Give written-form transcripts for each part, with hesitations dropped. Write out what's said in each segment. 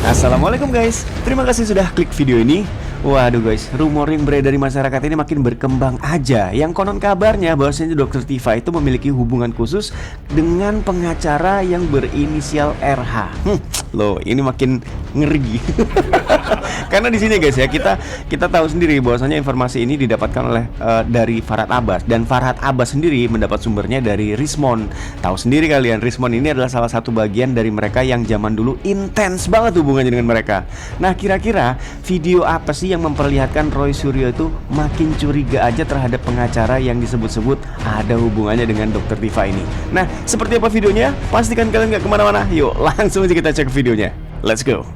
Assalamualaikum guys, terima kasih sudah klik video ini. Waduh guys, rumor yang beredar di masyarakat ini makin berkembang aja. Yang konon kabarnya bahwasanya Dr. Tifa itu memiliki hubungan khusus dengan pengacara yang berinisial RH. Loh, ini makin ngeri. Karena di sini guys ya, kita tahu sendiri bahwasanya informasi ini didapatkan oleh dari Farhad Abbas, dan Farhad Abbas sendiri mendapat sumbernya dari Rismon. Tahu sendiri kalian, Rismon ini adalah salah satu bagian dari mereka yang zaman dulu intens banget hubungannya dengan mereka. Nah, kira-kira video apa sih yang memperlihatkan Roy Suryo itu makin curiga aja terhadap pengacara yang disebut-sebut ada hubungannya dengan Dr. Tifa ini? Nah, seperti apa videonya? Pastikan kalian gak kemana-mana. Yuk, langsung aja kita cek videonya. Let's go.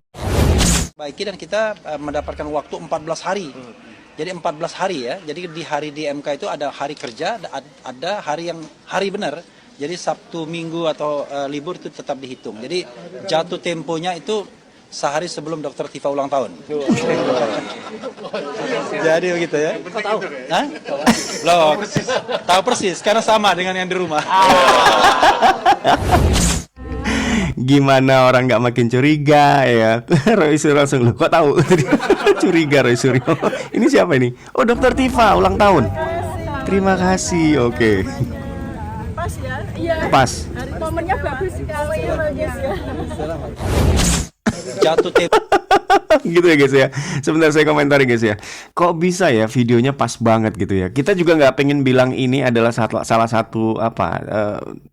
Baiki, dan kita mendapatkan waktu 14 hari. Jadi 14 hari ya. Jadi di hari di MK itu ada hari kerja, ada hari benar. Jadi Sabtu, Minggu atau libur itu tetap dihitung. Jadi jatuh temponya itu sehari sebelum Dr. Tifa ulang tahun. Jadi begitu ya. Tahu? Hah? Loh, tahu persis karena sama dengan yang di rumah. Gimana orang nggak makin curiga ya? Roy Suryo langsung, loh kok tahu? Curiga Roy Suryo. Ini siapa ini? Oh, Dr. Tifa ulang tahun. Terima kasih. Oke. Pas ya? Iya. Pas. Hari momennya bagus sekali ya, bagus ya. Jatuh tempo. Gitu ya guys ya. Sebentar saya komentari guys ya. Kok bisa ya videonya pas banget gitu ya. Kita juga nggak pengen bilang ini adalah salah satu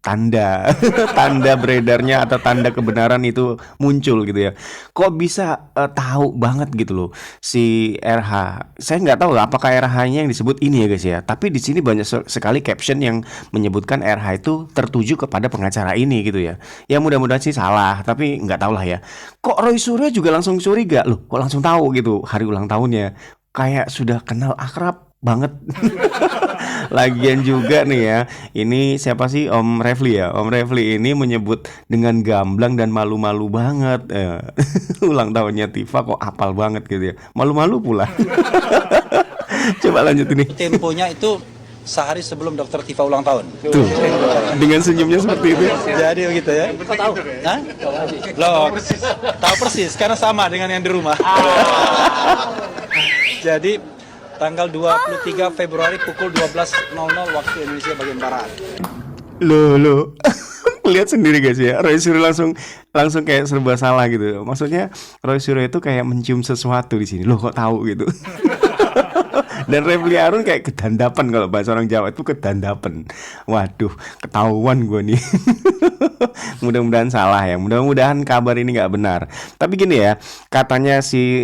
tanda tanda beredarnya atau tanda kebenaran itu muncul gitu ya. Kok bisa tahu banget gitu loh si RH. Saya nggak tahu lah apakah RH-nya yang disebut ini ya guys ya. Tapi di sini banyak sekali caption yang menyebutkan RH itu tertuju kepada pengacara ini gitu ya. Ya mudah-mudahan sih salah, tapi nggak tahu lah ya. Kok Roy Suryo juga langsung curiga loh, kok langsung tahu gitu hari ulang tahunnya, kayak sudah kenal akrab banget. Lagian juga nih ya, ini siapa sih, Om Refli ya. Om Refli ini menyebut dengan gamblang dan malu-malu banget ulang tahunnya Tifa, kok apal banget gitu ya, malu-malu pula. Coba lanjut ini. Temponya itu sehari sebelum Dr. Tifa ulang tahun. Tuh, dengan senyumnya seperti itu. Jadi begitu ya. Tahu? Hah? Loh, tahu persis karena sama dengan yang di rumah. Jadi tanggal 23 Februari pukul 12.00 waktu Indonesia bagian barat. Loh. Lihat sendiri guys ya, Roy Suryo langsung kayak serba salah gitu. Maksudnya Roy Suryo itu kayak mencium sesuatu di sini. Loh, kok tahu gitu. Dan Refli Harun kayak kedandapan, kalau bahasa orang Jawa itu kedandapan. Waduh, ketahuan gue nih. Mudah-mudahan salah ya. Mudah-mudahan kabar ini nggak benar. Tapi gini ya, katanya si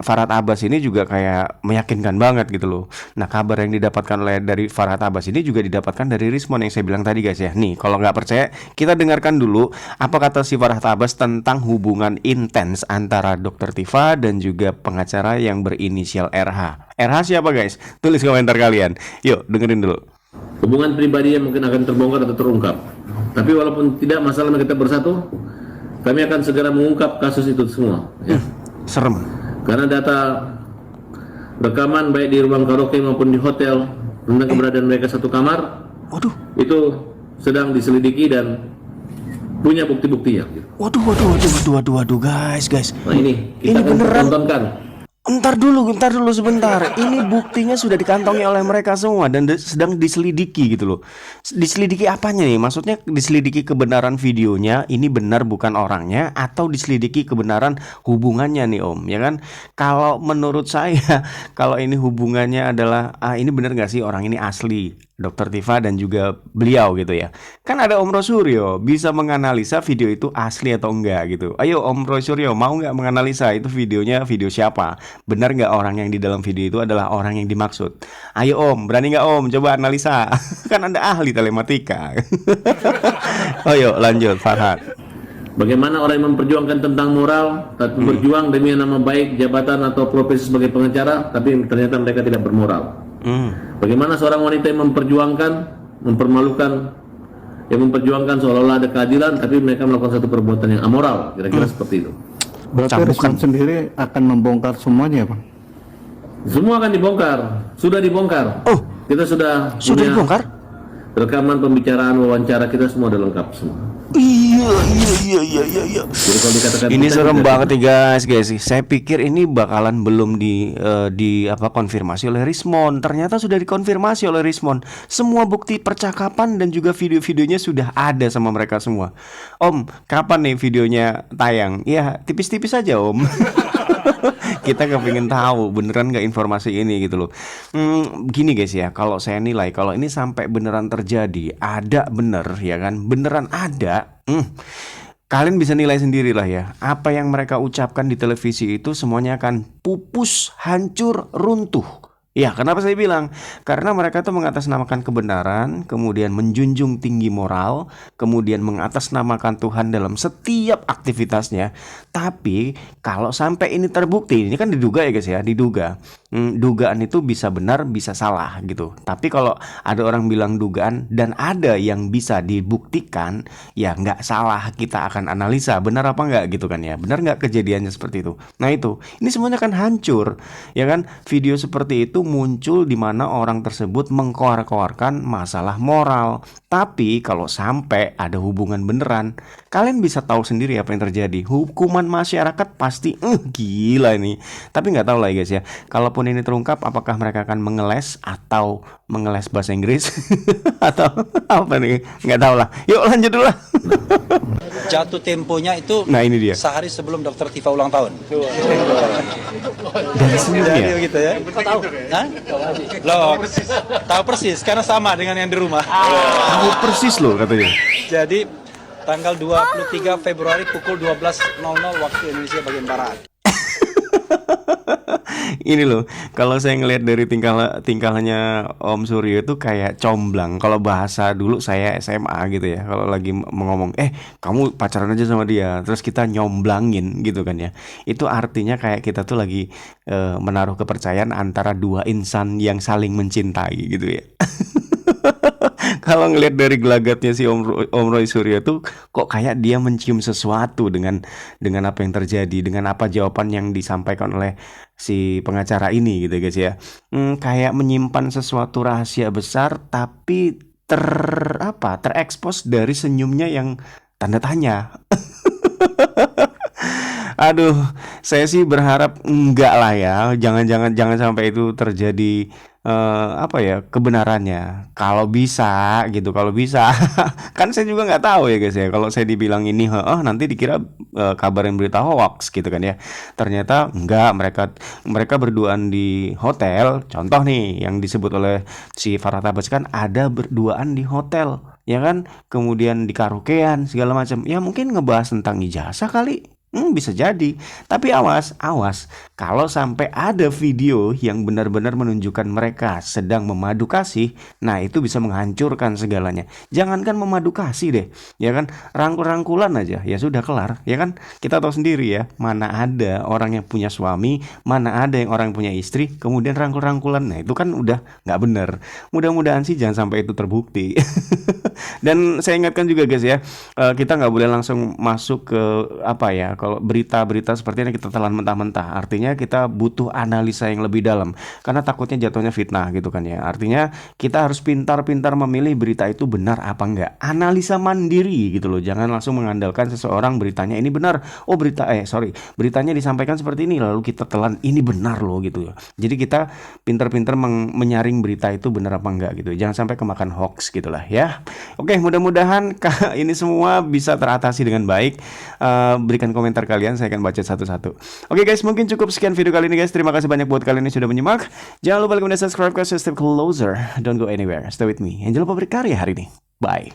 Farhad Abbas ini juga kayak meyakinkan banget gitu loh. Nah, kabar yang didapatkan dari Farhad Abbas ini juga didapatkan dari Rismon yang saya bilang tadi guys ya. Nih, kalau nggak percaya, kita dengarkan dulu apa kata si Farhad Abbas tentang hubungan intens antara Dr. Tifa dan juga pengacara yang berinisial RH. RH siapa guys? Tulis komentar kalian. Yuk, dengerin dulu. Hubungan pribadi yang mungkin akan terbongkar atau terungkap. Tapi walaupun tidak masalah kita bersatu, kami akan segera mengungkap kasus itu semua. Ya. Serem. Karena data rekaman baik di ruang karaoke maupun di hotel tentang keberadaan mereka satu kamar, Waduh. itu sedang diselidiki dan punya bukti-buktinya. Waduh guys. Nah ini kita Ini akan beneran. tontonkan. Entar dulu sebentar. Ini buktinya sudah dikantongi oleh mereka semua dan sedang diselidiki gitu loh. Diselidiki apanya nih? Maksudnya diselidiki kebenaran videonya, ini benar bukan orangnya, atau diselidiki kebenaran hubungannya nih Om, ya kan? Kalau menurut saya, kalau ini hubungannya adalah ini benar nggak sih orang ini asli Dr. Tifa dan juga beliau gitu ya. Kan ada Om Roy Suryo bisa menganalisa video itu asli atau enggak gitu. Ayo Om Roy Suryo, mau nggak menganalisa itu videonya video siapa? Benar nggak orang yang di dalam video itu adalah orang yang dimaksud? Ayo Om, berani nggak Om? Coba analisa. Kan Anda ahli telematika. Oh yuk lanjut Farhad. Bagaimana orang yang memperjuangkan tentang moral, tapi berjuang demi nama baik, jabatan atau profesi sebagai pengacara, tapi ternyata mereka tidak bermoral. Bagaimana seorang wanita yang memperjuangkan seolah-olah ada keadilan, tapi mereka melakukan satu perbuatan yang amoral, kira-kira seperti itu. Berarti Rismon sendiri akan membongkar semuanya, Bang? Semua akan dibongkar, sudah dibongkar. Oh, kita sudah dibongkar? rekaman pembicaraan wawancara kita semua udah lengkap semua. Iya. Jadi kalau dikatakan Ini kita serem tidak- banget ya guys. Saya pikir ini bakalan belum di apa konfirmasi oleh Rismon. Ternyata sudah dikonfirmasi oleh Rismon. Semua bukti percakapan dan juga video-videonya sudah ada sama mereka semua. Om, kapan nih videonya tayang? Ya, tipis-tipis aja, Om. Kita kepingin tahu beneran nggak informasi ini gitu loh. Gini guys ya, kalau saya nilai kalau ini sampai beneran terjadi, ada bener ya kan, beneran ada. Kalian bisa nilai sendiri lah ya. Apa yang mereka ucapkan di televisi itu semuanya akan pupus, hancur, runtuh. Ya, kenapa saya bilang? Karena mereka tuh mengatasnamakan kebenaran, kemudian menjunjung tinggi moral, kemudian mengatasnamakan Tuhan dalam setiap aktivitasnya. Tapi kalau sampai ini terbukti, ini kan diduga ya guys ya, diduga. Dugaan itu bisa benar, bisa salah gitu. Tapi kalau ada orang bilang dugaan dan ada yang bisa dibuktikan, ya nggak salah. Kita akan analisa benar apa nggak gitu kan ya. Benar nggak kejadiannya seperti itu. Nah itu, ini semuanya kan hancur, ya kan? Video seperti itu muncul di mana orang tersebut mengkoar-koarkan masalah moral. Tapi kalau sampai ada hubungan beneran, kalian bisa tahu sendiri apa yang terjadi. Hukuman masyarakat pasti gila ini. Tapi nggak tahu lah ya guys ya. Kalaupun ini terungkap, apakah mereka akan mengeles atau mengeles bahasa Inggris atau apa nih? Nggak tahu lah. Yuk lanjut dulu lah. Jatuh temponya itu Nah ini dia. sehari sebelum Dokter Tifa ulang tahun. Dari senyumnya. Jadi gitu ya. Tahu? Hah? Loh, tahu persis karena sama dengan yang di rumah. Tahu persis loh katanya. Jadi tanggal 23 Februari pukul 12.00 waktu Indonesia bagian barat. Ini loh, kalau saya ngelihat dari tingkahnya Om Suryo itu kayak comblang. Kalau bahasa dulu saya SMA gitu ya. Kalau lagi ngomong, kamu pacaran aja sama dia, terus kita nyomblangin gitu kan ya. Itu artinya kayak kita tuh lagi menaruh kepercayaan antara dua insan yang saling mencintai gitu ya. Kalau ngelihat dari gelagatnya si Om Roy Suryo tuh kok kayak dia mencium sesuatu dengan apa yang terjadi, dengan apa jawaban yang disampaikan oleh si pengacara ini gitu guys ya. Kayak menyimpan sesuatu rahasia besar tapi terekspos dari senyumnya yang tanda tanya. Aduh, saya sih berharap enggak lah ya. Jangan sampai itu terjadi kebenarannya. Kalau bisa gitu, kalau bisa. Kan saya juga nggak tahu ya guys ya. Kalau saya dibilang ini, nanti dikira kabarin berita hoax gitu kan ya. Ternyata enggak, mereka berduaan di hotel. Contoh nih yang disebut oleh si Farah Tabas kan ada berduaan di hotel, ya kan? Kemudian di karaokean segala macam. Ya mungkin ngebahas tentang ijazah kali. Bisa jadi. Tapi awas kalau sampai ada video yang benar-benar menunjukkan mereka sedang memadu kasih, nah itu bisa menghancurkan segalanya. Jangankan memadu kasih deh, ya kan, rangkul-rangkulan aja ya sudah kelar, ya kan. Kita tahu sendiri ya, mana ada orang yang punya suami, mana ada yang orang yang punya istri kemudian rangkul-rangkulan. Nah itu kan udah nggak bener. Mudah-mudahan sih jangan sampai itu terbukti. Dan saya ingatkan juga guys ya, kita nggak boleh langsung masuk ke kalau berita-berita seperti ini kita telan mentah-mentah. Artinya kita butuh analisa yang lebih dalam, karena takutnya jatuhnya fitnah gitu kan ya. Artinya kita harus pintar-pintar memilih berita itu benar apa enggak. Analisa mandiri gitu loh. Jangan langsung mengandalkan seseorang beritanya ini benar. Beritanya disampaikan seperti ini lalu kita telan ini benar loh gitu ya. Jadi kita pintar-pintar menyaring berita itu benar apa enggak gitu. Jangan sampai kemakan hoax gitulah ya. Oke, mudah-mudahan ini semua bisa teratasi dengan baik. Berikan komentar kalian, saya akan baca satu-satu. Oke guys, mungkin cukup sekian video kali ini guys. Terima kasih banyak buat kalian yang sudah menyimak. Jangan lupa like dan subscribe, guys. Step closer, don't go anywhere, stay with me. And jangan lupa berkarya hari ini. Bye.